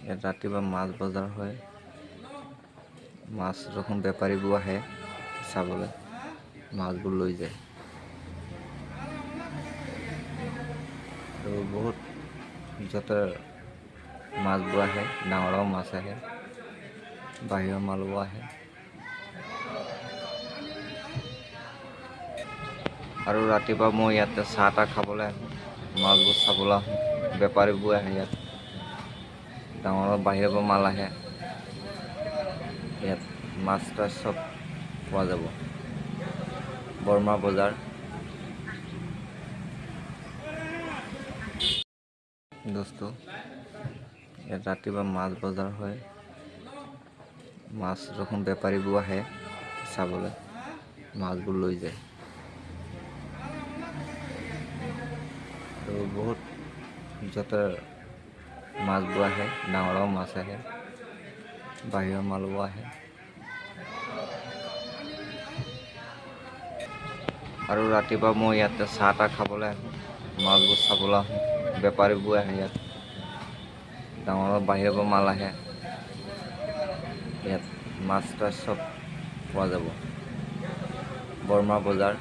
ইয়াত ৰাতিপুৱা মাছ বজাৰ হয়। মাছ ৰকম বেপাৰীবোৰ আহে চাবলৈ, মাছবোৰ লৈ যায়। আৰু বহুত যাতে মাছবোৰ আহে, ডাঙৰ মাছ আহে, বাহিৰৰ মালবোৰ আহে। আৰু ৰাতিপুৱা মই ইয়াতে চাহ তাহ খাবলৈ আহোঁ, মাছবোৰ চাবলৈ আহোঁ, বেপাৰীবোৰ আহে ইয়াত, ডাঙৰ বাহিৰৰ পৰা মাল আহে। ইয়াত মাছ তাছ চব পোৱা যাব। বৰমা বজাৰ। দোস্তো, ইয়াত ৰাতিপুৱা মাছ বজাৰ হয়। মাছ ৰকম বেপাৰীবোৰ আহে চাবলৈ, মাছবোৰ লৈ যায়। আৰু বহুত যাতে মাছবোৰ আহে, ডাঙৰ মাছ আহে, বাহিৰৰ মালবোৰ আহে। আৰু ৰাতিপুৱা মই ইয়াতে চাহ তাহ খাবলৈ আহোঁ, মাছবোৰ চাবলৈ আহোঁ, বেপাৰীবোৰ আহে ইয়াত, ডাঙৰ বাহিৰৰ পৰা মাল আহে। ইয়াত মাছ তাছ চব পোৱা যাব। বৰমা বজাৰ।